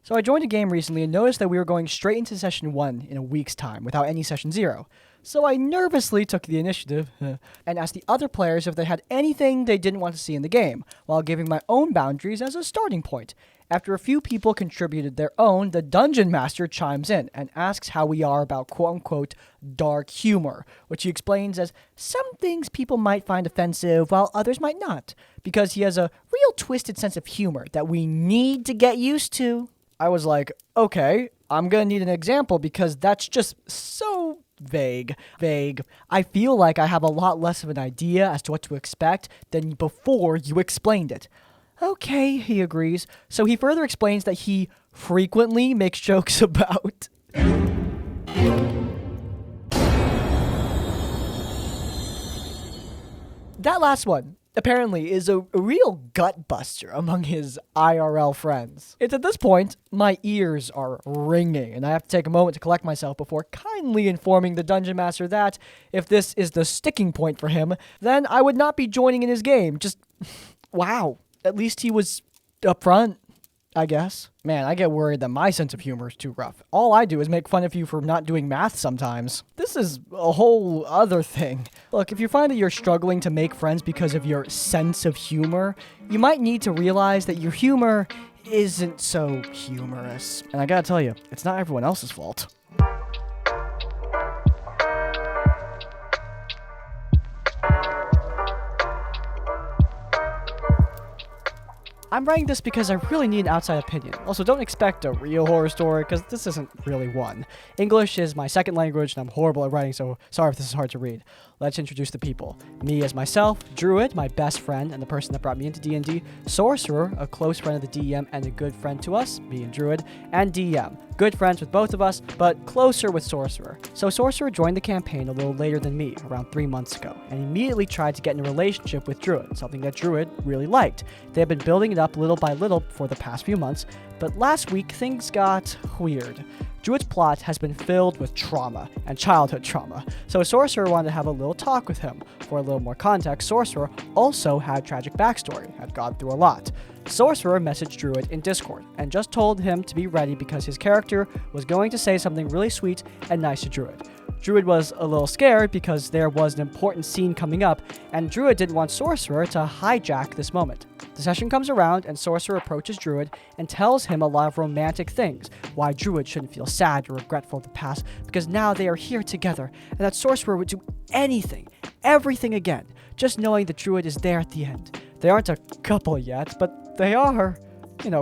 So I joined a game recently and noticed that we were going straight into session 1 in a week's time without any session 0. So I nervously took the initiative and asked the other players if they had anything they didn't want to see in the game, while giving my own boundaries as a starting point. After a few people contributed their own, the Dungeon Master chimes in and asks how we are about quote-unquote dark humor, which he explains as some things people might find offensive while others might not, because he has a real twisted sense of humor that we need to get used to. I was like, okay, I'm gonna need an example because that's just so vague. I feel like I have a lot less of an idea as to what to expect than before you explained it. Okay, he agrees. So he further explains that he frequently makes jokes about that last one. Apparently is a real gut buster among his IRL friends. It's at this point, my ears are ringing, and I have to take a moment to collect myself before kindly informing the Dungeon Master that, if this is the sticking point for him, then I would not be joining in his game. Just, wow. At least he was upfront, I guess. Man, I get worried that my sense of humor is too rough. All I do is make fun of you for not doing math sometimes. This is a whole other thing. Look, if you find that you're struggling to make friends because of your sense of humor, you might need to realize that your humor isn't so humorous. And I gotta tell you, it's not everyone else's fault. I'm writing this because I really need an outside opinion. Also, don't expect a real horror story, because this isn't really one. English is my second language, and I'm horrible at writing, so sorry if this is hard to read. Let's introduce the people. Me as myself, Druid, my best friend, and the person that brought me into D&D, Sorcerer, a close friend of the DM and a good friend to us, me and Druid, and DM. Good friends with both of us, but closer with Sorcerer. So Sorcerer joined the campaign a little later than me, around 3 months ago, and immediately tried to get in a relationship with Druid, something that Druid really liked. They had been building it up little by little for the past few months, but last week things got weird. Druid's plot has been filled with trauma, and childhood trauma, so Sorcerer wanted to have a little talk with him. For a little more context, Sorcerer also had tragic backstory, had gone through a lot. Sorcerer messaged Druid in Discord, and just told him to be ready because his character was going to say something really sweet and nice to Druid. Druid was a little scared because there was an important scene coming up, and Druid didn't want Sorcerer to hijack this moment. The session comes around, and Sorcerer approaches Druid and tells him a lot of romantic things, why Druid shouldn't feel sad or regretful of the past, because now they are here together, and that Sorcerer would do anything, everything again, just knowing that Druid is there at the end. They aren't a couple yet, but they are,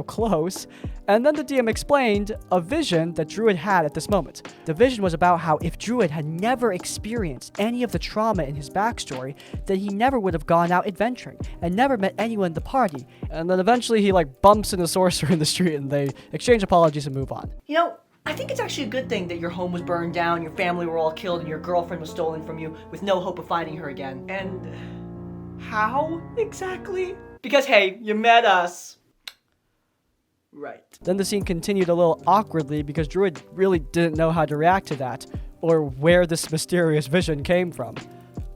close. And then the DM explained a vision that Druid had at this moment. The vision was about how if Druid had never experienced any of the trauma in his backstory, then he never would have gone out adventuring and never met anyone in the party. And then eventually he bumps into Sorcerer in the street and they exchange apologies and move on. I think it's actually a good thing that your home was burned down, your family were all killed, and your girlfriend was stolen from you with no hope of finding her again. And how exactly? Because hey, you met us. Right. Then the scene continued a little awkwardly because Druid really didn't know how to react to that, or where this mysterious vision came from.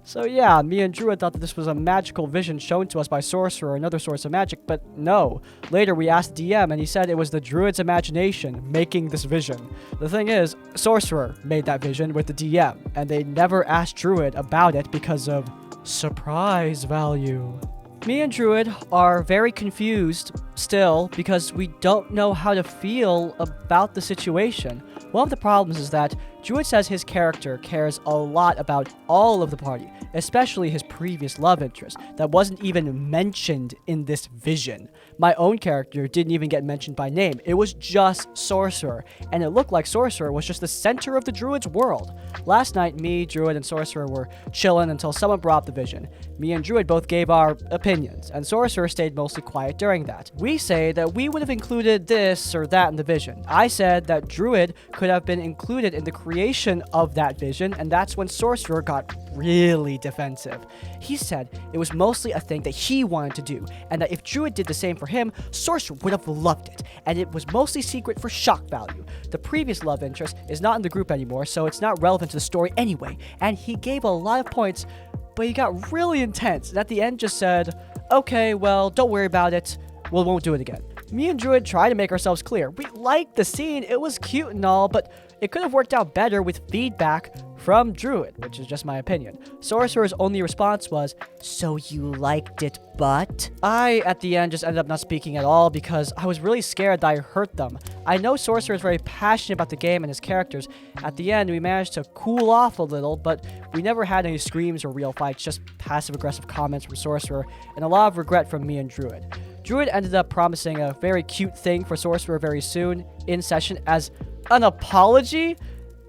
So yeah, me and Druid thought that this was a magical vision shown to us by Sorcerer or another source of magic, but no. Later we asked DM and he said it was the Druid's imagination making this vision. The thing is, Sorcerer made that vision with the DM, and they never asked Druid about it because of surprise value. Me and Druid are very confused still because we don't know how to feel about the situation. One of the problems is that Druid says his character cares a lot about all of the party, especially his previous love interest that wasn't even mentioned in this vision. My own character didn't even get mentioned by name. It was just Sorcerer, and it looked like Sorcerer was just the center of the Druid's world. Last night, me, Druid, and Sorcerer were chilling until someone brought up the vision. Me and Druid both gave our opinions, and Sorcerer stayed mostly quiet during that. We say that we would have included this or that in the vision. I said that Druid could have been included in the creation of that vision, and that's when Sorcerer got really defensive. He said it was mostly a thing that he wanted to do, and that if Druid did the same for him, Sorcerer would have loved it, and it was mostly secret for shock value. The previous love interest is not in the group anymore, so it's not relevant to the story anyway, and he gave a lot of points, but he got really intense, and at the end just said, okay, well, don't worry about it, we won't do it again. Me and Druid tried to make ourselves clear. We liked the scene, it was cute and all, but it could have worked out better with feedback from Druid, which is just my opinion. Sorcerer's only response was, "So you liked it, but?" I, at the end, just ended up not speaking at all because I was really scared that I hurt them. I know Sorcerer is very passionate about the game and his characters. At the end, we managed to cool off a little, but we never had any screams or real fights, just passive-aggressive comments from Sorcerer, and a lot of regret from me and Druid. Druid ended up promising a very cute thing for Sorcerer very soon in session as an apology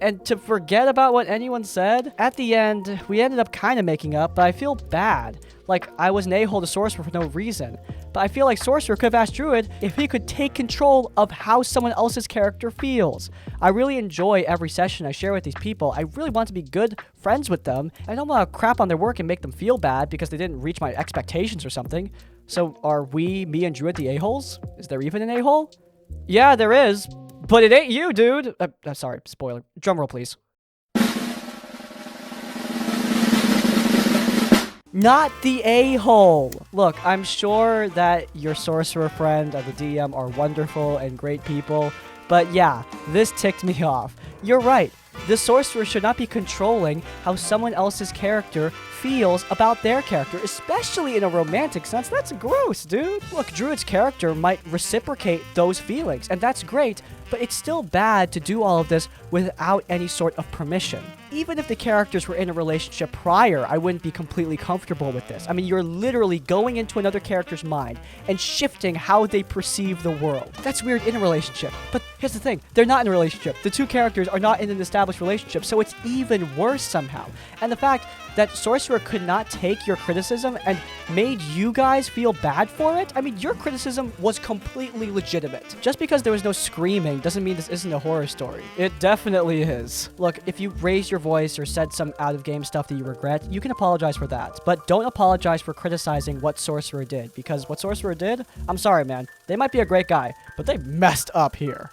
and to forget about what anyone said. At the end, we ended up kind of making up, but I feel bad. Like, I was an a-hole to Sorcerer for no reason. But I feel like Sorcerer could have asked Druid if he could take control of how someone else's character feels. I really enjoy every session I share with these people. I really want to be good friends with them. I don't want to crap on their work and make them feel bad because they didn't reach my expectations or something. So are we, me and Druid, the a-holes? Is there even an a-hole? Yeah, there is. But it ain't you, dude. Sorry, spoiler. Drumroll, please. Not the a-hole. Look, I'm sure that your sorcerer friend and the DM are wonderful and great people, but yeah, this ticked me off. You're right. The sorcerer should not be controlling how someone else's character feels about their character, especially in a romantic sense. That's gross, dude. Look, Druid's character might reciprocate those feelings, and that's great, but it's still bad to do all of this without any sort of permission. Even if the characters were in a relationship prior, I wouldn't be completely comfortable with this. I mean, you're literally going into another character's mind and shifting how they perceive the world. That's weird in a relationship. But here's the thing, they're not in a relationship. The two characters are not in an established relationship, so it's even worse somehow. And the fact that Sorcerer could not take your criticism and made you guys feel bad for it? I mean, your criticism was completely legitimate. Just because there was no screaming doesn't mean this isn't a horror story. It definitely is. Look, if you raised your voice or said some out-of-game stuff that you regret, you can apologize for that. But don't apologize for criticizing what Sorcerer did, because what Sorcerer did, I'm sorry, man. They might be a great guy, but they messed up here.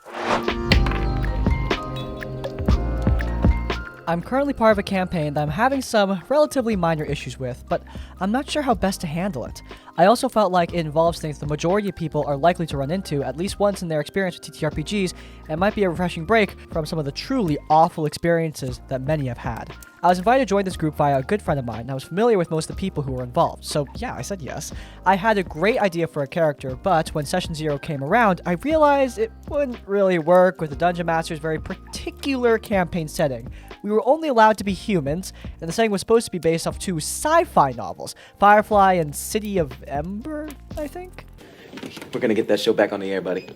I'm currently part of a campaign that I'm having some relatively minor issues with, but I'm not sure how best to handle it. I also felt like it involves things the majority of people are likely to run into at least once in their experience with TTRPGs, and might be a refreshing break from some of the truly awful experiences that many have had. I was invited to join this group via a good friend of mine, and I was familiar with most of the people who were involved, so yeah, I said yes. I had a great idea for a character, but when Session 0 came around, I realized it wouldn't really work with the Dungeon Master's very particular campaign setting. We were only allowed to be humans, and the setting was supposed to be based off two sci-fi novels, Firefly and City of Ember, I think? We're gonna get that show back on the air, buddy.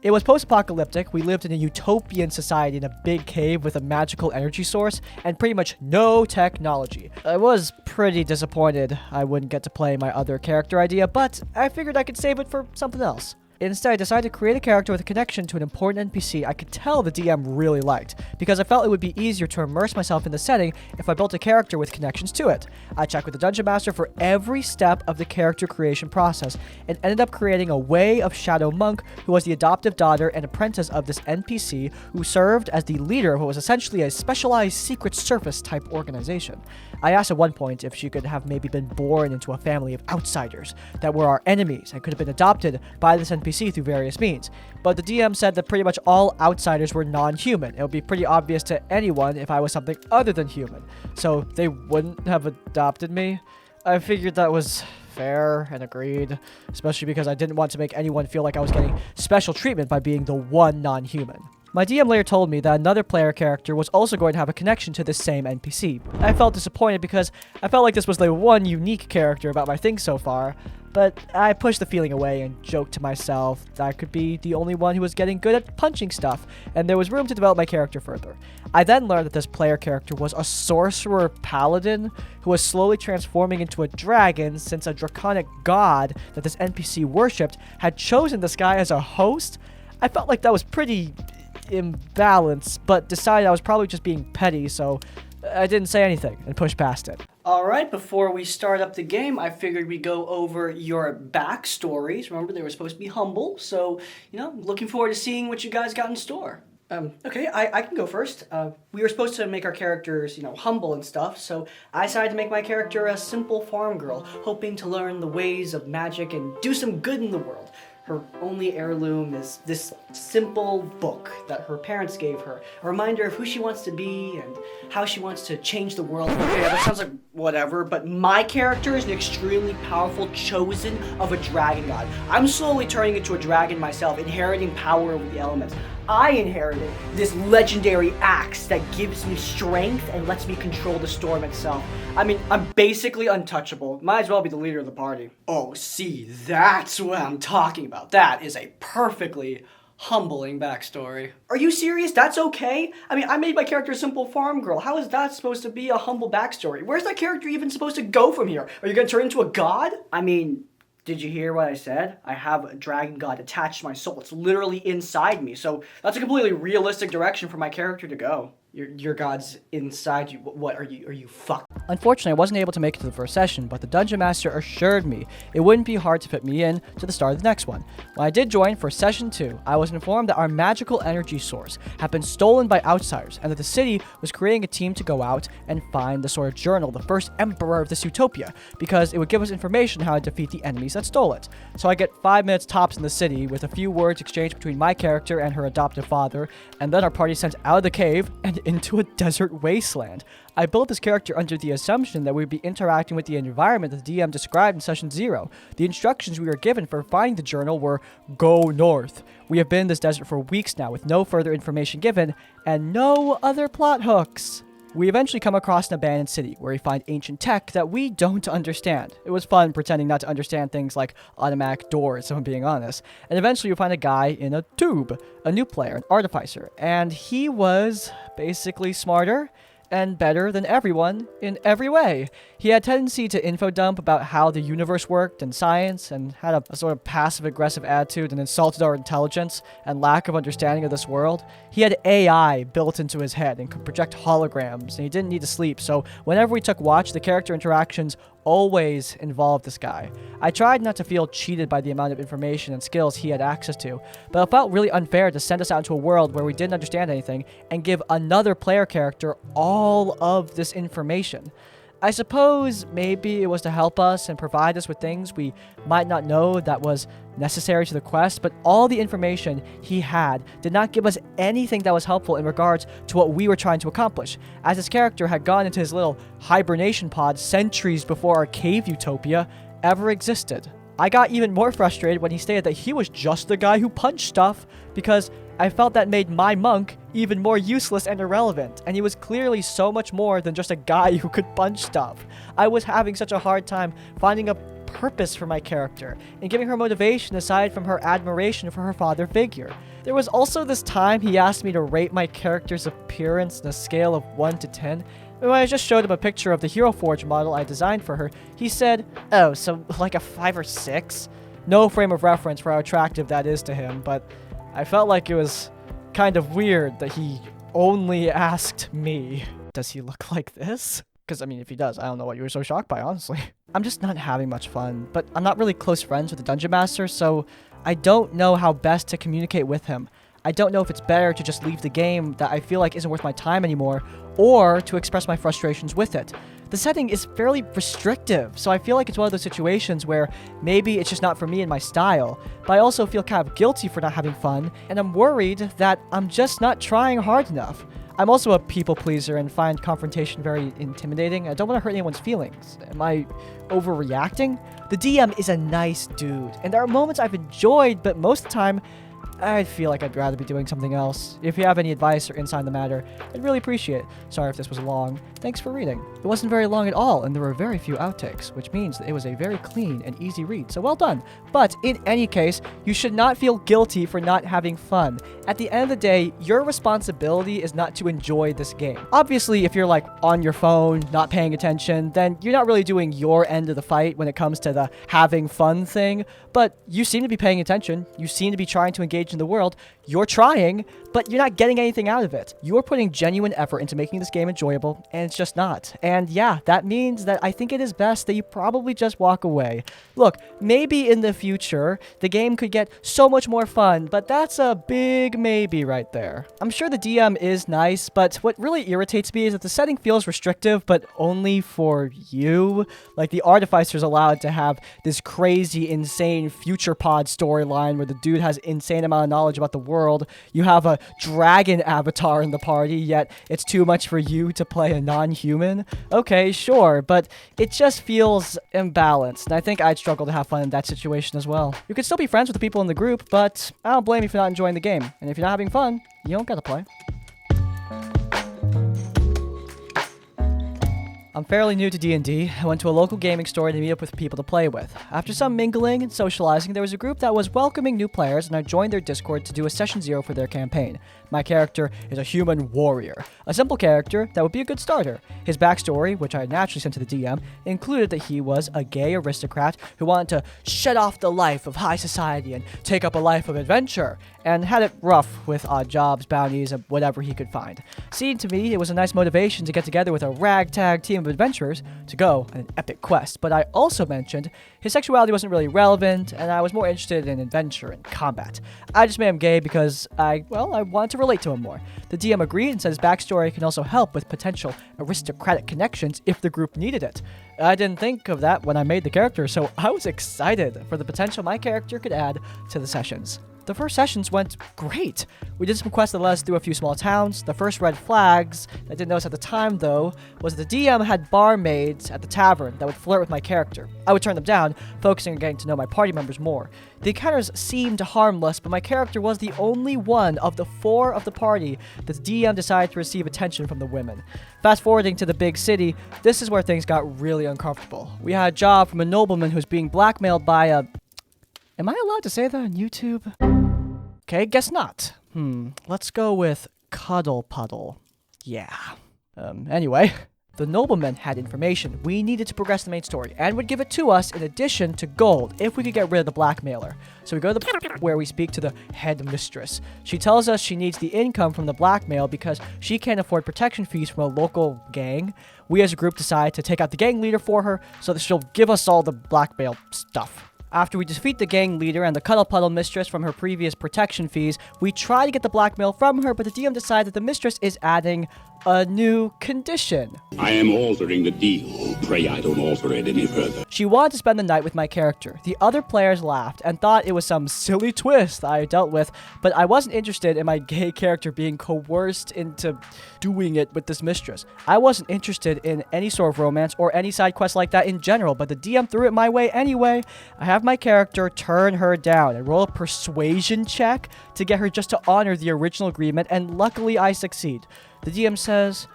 It was post-apocalyptic. We lived in a utopian society in a big cave with a magical energy source and pretty much no technology. I was pretty disappointed I wouldn't get to play my other character idea, but I figured I could save it for something else. Instead, I decided to create a character with a connection to an important NPC I could tell the DM really liked, because I felt it would be easier to immerse myself in the setting if I built a character with connections to it. I checked with the Dungeon Master for every step of the character creation process, and ended up creating a Way of Shadow monk who was the adoptive daughter and apprentice of this NPC who served as the leader of what was essentially a specialized Secret Service type organization. I asked at one point if she could have maybe been born into a family of outsiders that were our enemies and could have been adopted by this NPC through various means. But the DM said that pretty much all outsiders were non-human. It would be pretty obvious to anyone if I was something other than human. So they wouldn't have adopted me. I figured that was fair and agreed, especially because I didn't want to make anyone feel like I was getting special treatment by being the one non-human. My DM later told me that another player character was also going to have a connection to this same NPC. I felt disappointed because I felt like this was the one unique character about my thing so far, but I pushed the feeling away and joked to myself that I could be the only one who was getting good at punching stuff, and there was room to develop my character further. I then learned that this player character was a sorcerer paladin who was slowly transforming into a dragon since a draconic god that this NPC worshipped had chosen this guy as a host. I felt like that was pretty imbalanced, but decided I was probably just being petty, so I didn't say anything and pushed past it. Alright, before we start up the game, I figured we'd go over your backstories. Remember, they were supposed to be humble, so, looking forward to seeing what you guys got in store. Okay, I can go first. We were supposed to make our characters, humble and stuff, so I decided to make my character a simple farm girl, hoping to learn the ways of magic and do some good in the world. Her only heirloom is this simple book that her parents gave her. A reminder of who she wants to be and how she wants to change the world. Okay, that sounds like whatever, but my character is an extremely powerful chosen of a dragon god. I'm slowly turning into a dragon myself, inheriting power over the elements. I inherited this legendary axe that gives me strength and lets me control the storm itself. I mean, I'm basically untouchable. Might as well be the leader of the party. Oh, see, that's what I'm talking about. That is a perfectly humbling backstory. Are you serious? That's okay? I mean, I made my character a simple farm girl. How is that supposed to be a humble backstory? Where's that character even supposed to go from here? Are you gonna turn into a god? I mean, did you hear what I said? I have a dragon god attached to my soul. It's literally inside me. So that's a completely realistic direction for my character to go. Your god's inside you. What are you fucked? Unfortunately, I wasn't able to make it to the first session, but the Dungeon Master assured me it wouldn't be hard to fit me in to the start of the next one. When I did join for Session 2, I was informed that our magical energy source had been stolen by outsiders, and that the city was creating a team to go out and find the sort of journal, the first emperor of this utopia, because it would give us information on how to defeat the enemies that stole it. So I get 5 minutes tops in the city, with a few words exchanged between my character and her adoptive father, and then our party sent out of the cave and into a desert wasteland. I built this character under the assumption that we'd be interacting with the environment that the DM described in Session 0. The instructions we were given for finding the journal were, go north. We have been in this desert for weeks now with no further information given, and no other plot hooks. We eventually come across an abandoned city where we find ancient tech that we don't understand. It was fun pretending not to understand things like automatic doors, if I'm being honest. And eventually you find a guy in a tube, a new player, an artificer, and he was basically smarter and better than everyone in every way. He had a tendency to info dump about how the universe worked and science, and had a sort of passive-aggressive attitude and insulted our intelligence and lack of understanding of this world. He had AI built into his head and could project holograms, and he didn't need to sleep, so whenever we took watch, the character interactions always involved this guy. I tried not to feel cheated by the amount of information and skills he had access to, but it felt really unfair to send us out into a world where we didn't understand anything and give another player character all of this information. I suppose maybe it was to help us and provide us with things we might not know that was necessary to the quest, but all the information he had did not give us anything that was helpful in regards to what we were trying to accomplish, as his character had gone into his little hibernation pod centuries before our cave utopia ever existed. I got even more frustrated when he stated that he was just the guy who punched stuff, because I felt that made my monk even more useless and irrelevant, and he was clearly so much more than just a guy who could punch stuff. I was having such a hard time finding a purpose for my character and giving her motivation aside from her admiration for her father figure. There was also this time he asked me to rate my character's appearance on a scale of 1 to 10. When I just showed him a picture of the Hero Forge model I designed for her, he said, "Oh, so like a 5 or 6? No frame of reference for how attractive that is to him, but I felt like it was kind of weird that he only asked me, does he look like this? Because, I mean, if he does, I don't know what you were so shocked by, honestly. I'm just not having much fun, but I'm not really close friends with the Dungeon Master, so I don't know how best to communicate with him. I don't know if it's better to just leave the game that I feel like isn't worth my time anymore, or to express my frustrations with it. The setting is fairly restrictive, so I feel like it's one of those situations where maybe it's just not for me and my style, but I also feel kind of guilty for not having fun, and I'm worried that I'm just not trying hard enough. I'm also a people pleaser and find confrontation very intimidating. I don't want to hurt anyone's feelings. Am I overreacting? The DM is a nice dude, and there are moments I've enjoyed, but most of the time, I feel like I'd rather be doing something else. If you have any advice or insight on the matter, I'd really appreciate it. Sorry if this was long. Thanks for reading. It wasn't very long at all, and there were very few outtakes, which means that it was a very clean and easy read, so well done. But in any case, you should not feel guilty for not having fun. At the end of the day, your responsibility is not to enjoy this game. Obviously, if you're like on your phone, not paying attention, then you're not really doing your end of the fight when it comes to the having fun thing, but you seem to be paying attention. You seem to be trying to engage in the world. You're trying, but you're not getting anything out of it. You're putting genuine effort into making this game enjoyable, and it's just not. And yeah, that means that I think it is best that you probably just walk away. Look, maybe in the future, the game could get so much more fun, but that's a big maybe right there. I'm sure the DM is nice, but what really irritates me is that the setting feels restrictive, but only for you. Like, the Artificer's allowed to have this crazy, insane future pod storyline where the dude has insane amount of knowledge about the world. You have a dragon avatar in the party, yet it's too much for you to play a non-human. Okay, sure, but it just feels imbalanced, and I think I'd struggle to have fun in that situation as well. You could still be friends with the people in the group, but I don't blame you for not enjoying the game. And if you're not having fun, you don't gotta play. I'm fairly new to D&D. I went to a local gaming store to meet up with people to play with. After some mingling and socializing, there was a group that was welcoming new players, and I joined their Discord to do a Session 0 for their campaign. My character is a human warrior, a simple character that would be a good starter. His backstory, which I naturally sent to the DM, included that he was a gay aristocrat who wanted to shed off the life of high society and take up a life of adventure, and had it rough with odd jobs, bounties, and whatever he could find. Seemed to me it was a nice motivation to get together with a ragtag team of adventurers to go on an epic quest, but I also mentioned his sexuality wasn't really relevant, and I was more interested in adventure and combat. I just made him gay because I wanted to relate to him more. The DM agreed and said his backstory can also help with potential aristocratic connections if the group needed it. I didn't think of that when I made the character, so I was excited for the potential my character could add to the sessions. The first sessions went great. We did some quests that led us through a few small towns. The first red flags I didn't notice at the time, though, was the DM had barmaids at the tavern that would flirt with my character. I would turn them down, focusing on getting to know my party members more. The encounters seemed harmless, but my character was the only one of the 4 of the party that the DM decided to receive attention from the women. Fast forwarding to the big city, this is where things got really uncomfortable. We had a job from a nobleman who was being blackmailed by a... Am I allowed to say that on YouTube? Okay, guess not. Let's go with Cuddle Puddle. Yeah. Anyway, the nobleman had information we needed to progress the main story, and would give it to us in addition to gold if we could get rid of the blackmailer. So we go to the where we speak to the head mistress. She tells us she needs the income from the blackmail because she can't afford protection fees from a local gang. We as a group decide to take out the gang leader for her so that she'll give us all the blackmail stuff. After we defeat the gang leader and the Cuddle Puddle mistress from her previous protection fees, we try to get the blackmail from her, but the DM decides that the mistress is adding a new condition. I am altering the deal. Pray I don't alter it any further. She wanted to spend the night with my character. The other players laughed and thought it was some silly twist I dealt with, but I wasn't interested in my gay character being coerced into doing it with this mistress. I wasn't interested in any sort of romance or any side quest like that in general, but the DM threw it my way anyway. I have my character turn her down and roll a persuasion check to get her just to honor the original agreement, and luckily I succeed. The DM says,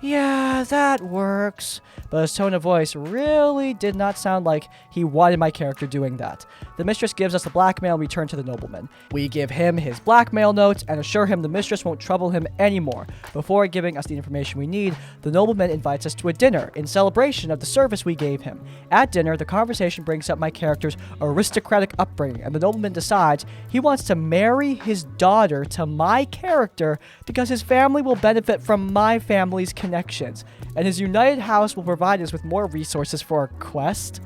"Yeah, that works," but his tone of voice really did not sound like he wanted my character doing that. The mistress gives us the blackmail and we turn to the nobleman. We give him his blackmail notes and assure him the mistress won't trouble him anymore. Before giving us the information we need, the nobleman invites us to a dinner in celebration of the service we gave him. At dinner, the conversation brings up my character's aristocratic upbringing, and the nobleman decides he wants to marry his daughter to my character because his family will benefit from my family's connections, and his united house will provide us with more resources for our quest.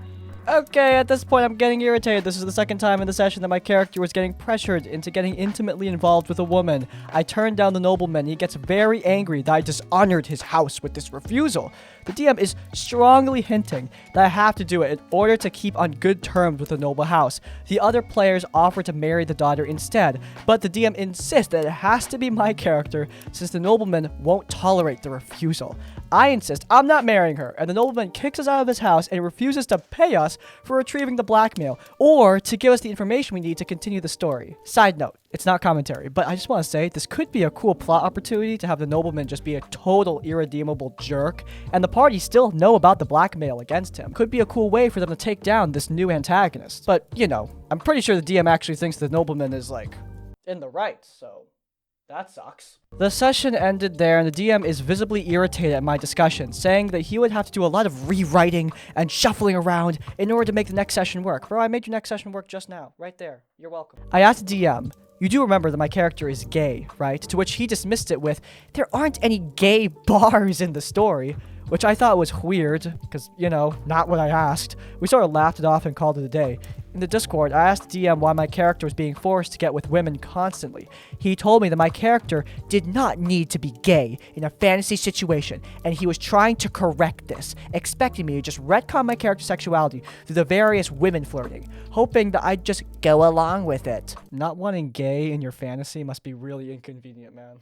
Okay, at this point I'm getting irritated. This is the second time in the session that my character was getting pressured into getting intimately involved with a woman. I turned down the nobleman. He gets very angry that I dishonored his house with this refusal. The DM is strongly hinting that I have to do it in order to keep on good terms with the noble house. The other players offer to marry the daughter instead, but the DM insists that it has to be my character since the nobleman won't tolerate the refusal. I insist I'm not marrying her, and the nobleman kicks us out of his house and refuses to pay us for retrieving the blackmail or to give us the information we need to continue the story. Side note, it's not commentary, but I just want to say this could be a cool plot opportunity to have the nobleman just be a total irredeemable jerk, and the party still know about the blackmail against him. Could be a cool way for them to take down this new antagonist. But, you know, I'm pretty sure the DM actually thinks the nobleman is, like, in the right, so that sucks. The session ended there, and the DM is visibly irritated at my discussion, saying that he would have to do a lot of rewriting and shuffling around in order to make the next session work. Bro, I made your next session work just now, right there. You're welcome. I asked the DM, You do remember that my character is gay, right? To which he dismissed it with, there aren't any gay bars in the story, which I thought was weird, because, you know, not what I asked. We sort of laughed it off and called it a day. In the Discord, I asked the DM why my character was being forced to get with women constantly. He told me that my character did not need to be gay in a fantasy situation, and he was trying to correct this, expecting me to just retcon my character's sexuality through the various women flirting, hoping that I'd just go along with it. Not wanting gay in your fantasy must be really inconvenient, man.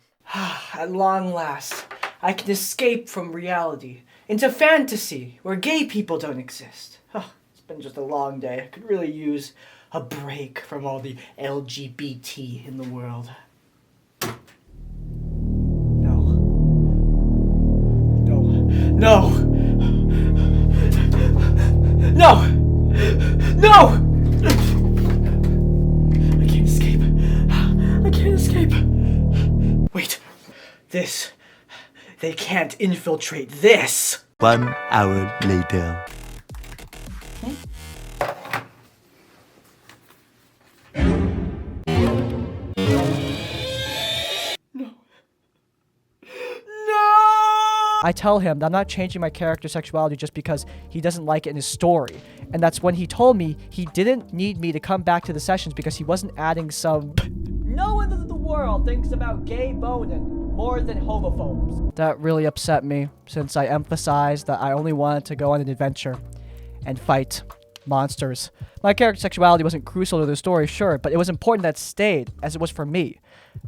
At long last, I can escape from reality into fantasy where gay people don't exist. It's been just a long day. I could really use a break from all the LGBT in the world. No. No. No! No! No! I can't escape. I can't escape. Wait. This. They can't infiltrate this! 1 hour later. I tell him that I'm not changing my character's sexuality just because he doesn't like it in his story. And that's when he told me he didn't need me to come back to the sessions because he wasn't adding some... No one in the world thinks about gay boning more than homophobes. That really upset me, since I emphasized that I only wanted to go on an adventure and fight monsters. My character's sexuality wasn't crucial to the story, sure, but it was important that it stayed, as it was for me.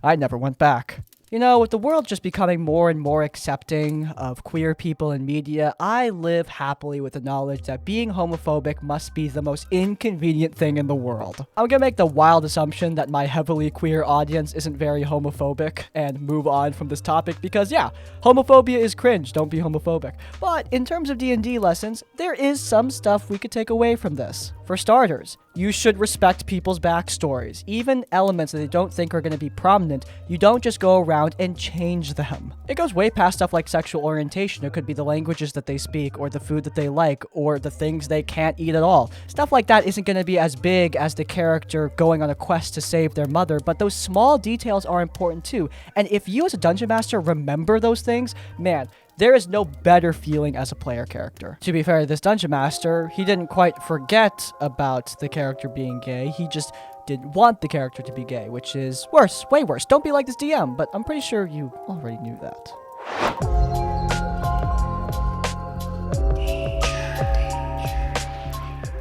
I never went back. You know, with the world just becoming more and more accepting of queer people in media, I live happily with the knowledge that being homophobic must be the most inconvenient thing in the world. I'm gonna make the wild assumption that my heavily queer audience isn't very homophobic and move on from this topic because, yeah, homophobia is cringe, don't be homophobic. But in terms of D&D lessons, there is some stuff we could take away from this. For starters, you should respect people's backstories. Even elements that they don't think are going to be prominent, you don't just go around and change them. It goes way past stuff like sexual orientation. It could be the languages that they speak, or the food that they like, or the things they can't eat at all. Stuff like that isn't going to be as big as the character going on a quest to save their mother, but those small details are important too. And if you as a dungeon master remember those things, man, there is no better feeling as a player character. To be fair, this dungeon master, he didn't quite forget about the character being gay. He just didn't want the character to be gay, which is worse, way worse. Don't be like this DM, but I'm pretty sure you already knew that.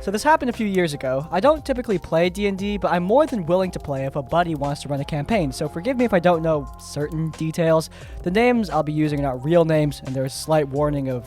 So this happened a few years ago. I don't typically play D&D, but I'm more than willing to play if a buddy wants to run a campaign, so forgive me if I don't know certain details. The names I'll be using are not real names, and there's a slight warning of...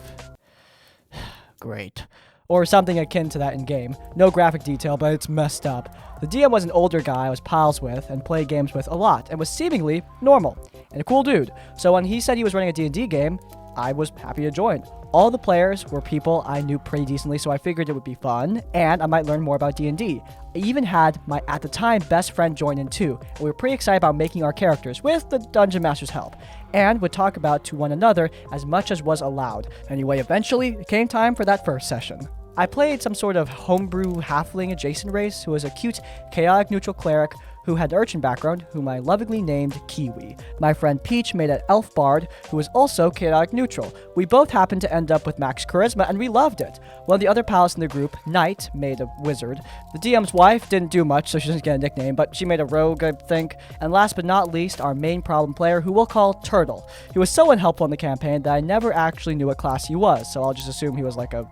great. Or something akin to that in-game. No graphic detail, but it's messed up. The DM was an older guy I was pals with and played games with a lot, and was seemingly normal, and a cool dude. So when he said he was running a D&D game, I was happy to join. All the players were people I knew pretty decently, so I figured it would be fun, and I might learn more about D&D. I even had my, at the time, best friend join in too, and we were pretty excited about making our characters, with the Dungeon Master's help, and would talk about to one another as much as was allowed. Anyway, eventually, it came time for that first session. I played some sort of homebrew halfling adjacent race who was a cute, chaotic neutral cleric who had an urchin background, whom I lovingly named Kiwi. My friend Peach made an elf bard who was also chaotic neutral. We both happened to end up with max charisma, and we loved it. One of the other pals in the group, Knight, made a wizard. The DM's wife didn't do much, so she doesn't get a nickname, but she made a rogue, I think. And last but not least, our main problem player, who we'll call Turtle. He was so unhelpful in the campaign that I never actually knew what class he was, so I'll just assume he was like a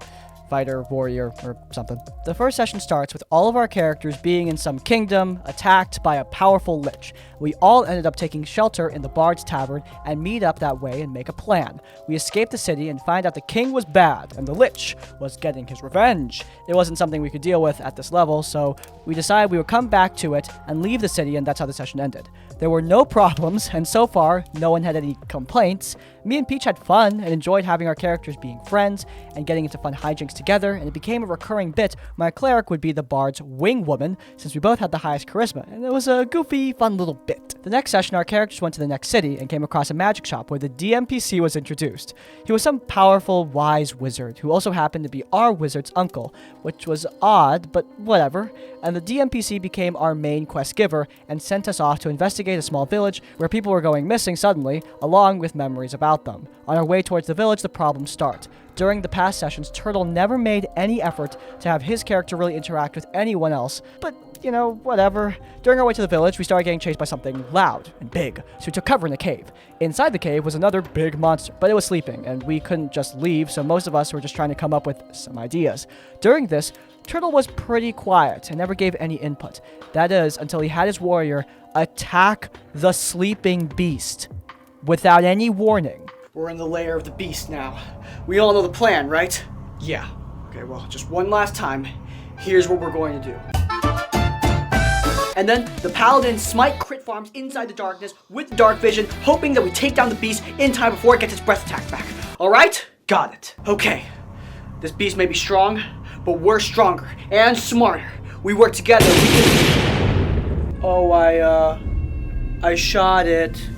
fighter, warrior, or something. The first session starts with all of our characters being in some kingdom, attacked by a powerful lich. We all ended up taking shelter in the Bard's Tavern and meet up that way and make a plan. We escape the city and find out the king was bad and the lich was getting his revenge. It wasn't something we could deal with at this level, so we decided we would come back to it and leave the city, and that's how the session ended. There were no problems, and so far, no one had any complaints. Me and Peach had fun and enjoyed having our characters being friends and getting into fun hijinks together, and it became a recurring bit. My cleric would be the bard's wing woman, since we both had the highest charisma, and it was a goofy, fun little bit. The next session, our characters went to the next city and came across a magic shop where the DMPC was introduced. He was some powerful, wise wizard who also happened to be our wizard's uncle, which was odd, but whatever. and the DMPC became our main quest giver and sent us off to investigate a small village where people were going missing suddenly, along with memories about them. On our way towards the village, the problems start. During the past sessions, Turtle never made any effort to have his character really interact with anyone else, but, you know, whatever. During our way to the village, we started getting chased by something loud and big, so we took cover in a cave. Inside the cave was another big monster, but it was sleeping, and we couldn't just leave, so most of us were just trying to come up with some ideas. During this, Turtle was pretty quiet and never gave any input. That is, until he had his warrior attack the sleeping beast without any warning. We're in the lair of the beast now. We all know the plan, right? Yeah. Okay, well, just one last time. Here's what we're going to do. And then the paladin smite crit farms inside the darkness with dark vision, hoping that we take down the beast in time before it gets its breath attack back. Alright? Got it. Okay. This beast may be strong, but we're stronger and smarter. We work together. We can... Oh, I shot it.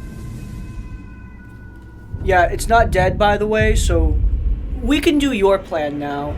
Yeah, it's not dead, by the way, so we can do your plan now.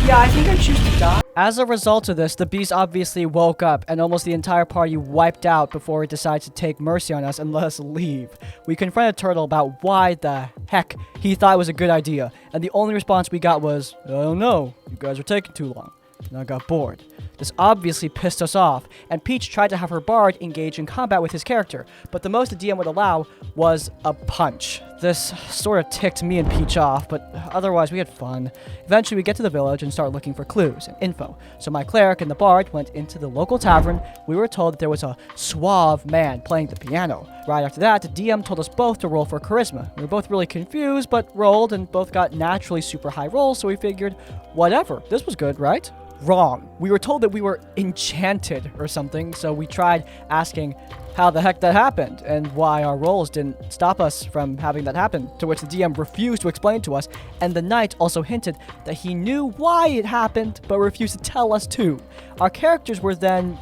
Yeah, I think I choose to die. As a result of this, the beast obviously woke up, and almost the entire party wiped out before it decided to take mercy on us and let us leave. We confronted Turtle about why the heck he thought it was a good idea, and the only response we got was, I don't know, you guys are taking too long. And I got bored. This obviously pissed us off, and Peach tried to have her bard engage in combat with his character, but the most the DM would allow was a punch. This sort of ticked me and Peach off, but otherwise we had fun. Eventually we get to the village and start looking for clues and info. So my cleric and the bard went into the local tavern. We were told that there was a suave man playing the piano. Right after that, the DM told us both to roll for charisma. We were both really confused, but rolled and both got naturally super high rolls, so we figured, whatever, this was good, right? Wrong. We were told that we were enchanted or something, so we tried asking how the heck that happened and why our rolls didn't stop us from having that happen, to which the DM refused to explain to us, and the knight also hinted that he knew why it happened but refused to tell us too. Our characters were then...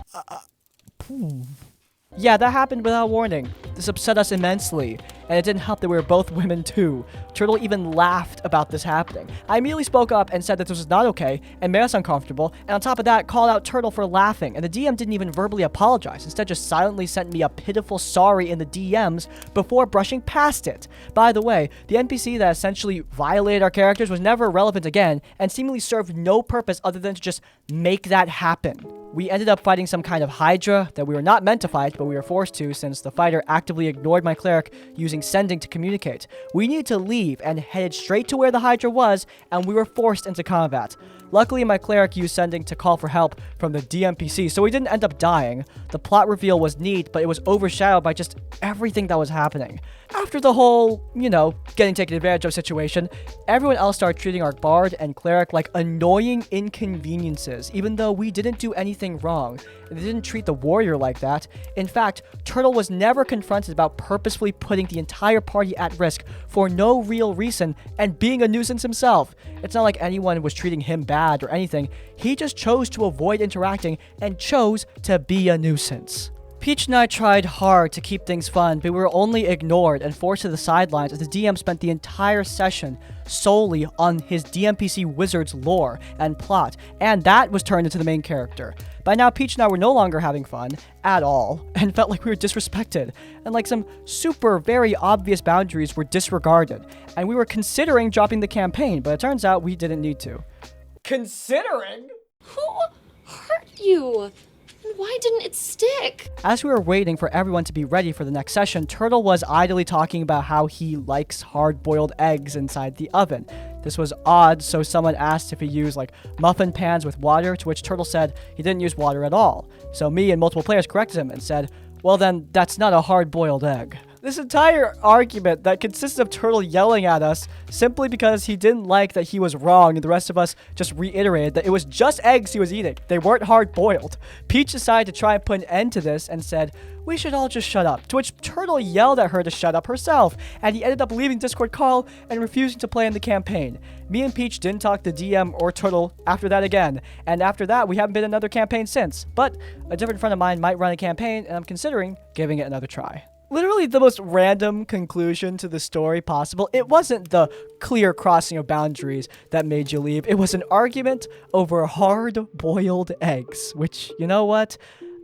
Yeah, that happened without warning. This upset us immensely, and it didn't help that we were both women too. Turtle even laughed about this happening. I immediately spoke up and said that this was not okay, and made us uncomfortable, and on top of that, called out Turtle for laughing, and the DM didn't even verbally apologize, instead just silently sent me a pitiful sorry in the DMs before brushing past it. By the way, the NPC that essentially violated our characters was never relevant again, and seemingly served no purpose other than to just make that happen. We ended up fighting some kind of Hydra that we were not meant to fight, but we were forced to since the fighter actively ignored my cleric using sending to communicate. We needed to leave and headed straight to where the Hydra was, and we were forced into combat. Luckily, my cleric used sending to call for help from the DMPC, so we didn't end up dying. The plot reveal was neat, but it was overshadowed by just everything that was happening. After the whole, getting taken advantage of situation, everyone else started treating our bard and cleric like annoying inconveniences, even though we didn't do anything wrong. They didn't treat the warrior like that. In fact, Turtle was never confronted about purposefully putting the entire party at risk for no real reason and being a nuisance himself. It's not like anyone was treating him bad or anything. He just chose to avoid interacting and chose to be a nuisance. Peach and I tried hard to keep things fun, but we were only ignored and forced to the sidelines as the DM spent the entire session solely on his DMPC wizard's lore and plot, and that was turned into the main character. By now, Peach and I were no longer having fun at all, and felt like we were disrespected, and like some super very obvious boundaries were disregarded, and we were considering dropping the campaign, but it turns out we didn't need to. Considering? Who hurt you? Why didn't it stick? As we were waiting for everyone to be ready for the next session, Turtle was idly talking about how he likes hard-boiled eggs inside the oven. This was odd, so someone asked if he used muffin pans with water, to which Turtle said he didn't use water at all. So me and multiple players corrected him and said, well then, that's not a hard-boiled egg. This entire argument that consisted of Turtle yelling at us simply because he didn't like that he was wrong, and the rest of us just reiterated that it was just eggs he was eating. They weren't hard-boiled. Peach decided to try and put an end to this and said, we should all just shut up, to which Turtle yelled at her to shut up herself, and he ended up leaving Discord call and refusing to play in the campaign. Me and Peach didn't talk to DM or Turtle after that again, and after that we haven't been in another campaign since, but a different friend of mine might run a campaign, and I'm considering giving it another try. literally the most random conclusion to the story possible. It wasn't the clear crossing of boundaries that made you leave. It was an argument over hard-boiled eggs, which, you know what?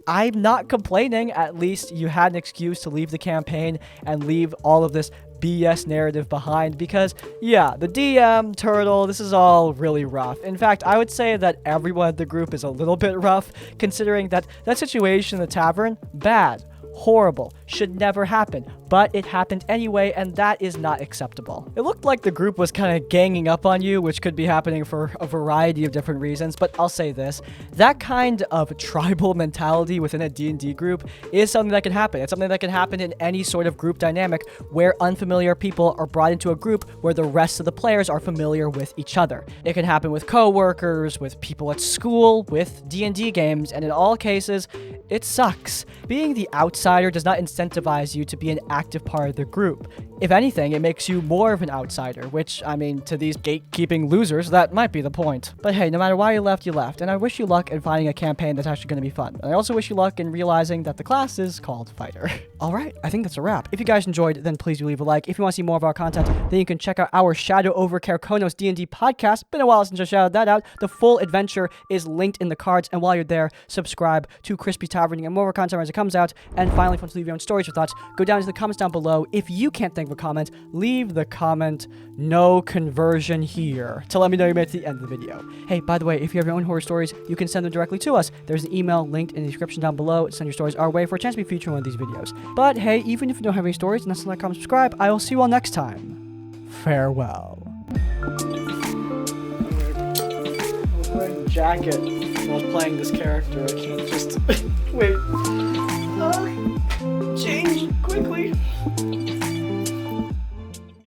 I'm not complaining. At least you had an excuse to leave the campaign and leave all of this BS narrative behind because, yeah, the DM, Turtle, this is all really rough. In fact, I would say that everyone in the group is a little bit rough, considering that situation in the tavern, bad. Horrible, should never happen, but it happened anyway, and that is not acceptable. It looked like the group was kind of ganging up on you, which could be happening for a variety of different reasons, but I'll say this, that kind of tribal mentality within a D&D group is something that can happen. It's something that can happen in any sort of group dynamic where unfamiliar people are brought into a group where the rest of the players are familiar with each other. It can happen with co-workers, with people at school, with D&D games, and in all cases, it sucks. Being the outsider does not incentivize you to be an active part of the group. If anything, it makes you more of an outsider, which, I mean, to these gatekeeping losers, that might be the point. But hey, no matter why you left, and I wish you luck in finding a campaign that's actually going to be fun. And I also wish you luck in realizing that the class is called Fighter. Alright, I think that's a wrap. If you guys enjoyed, then please do leave a like. If you want to see more of our content, then you can check out our Shadow Over Carconos D&D podcast. Been a while since I shouted that out. The full adventure is linked in the cards, and while you're there, subscribe to Crispy Tavern and more of our content as it comes out. And finally, if you want to leave your own stories or thoughts, go down to the comments down below. If you can't think of a comment, leave the comment, no conversion here, to let me know you made it to the end of the video. Hey, by the way, if you have your own horror stories, you can send them directly to us. There's an email linked in the description down below. Send your stories our way for a chance to be featured in one of these videos. But hey, even if you don't have any stories, and that's like, comment, subscribe, I will see you all next time. Farewell. I was wearing a jacket while playing this character. I can't just... Wait.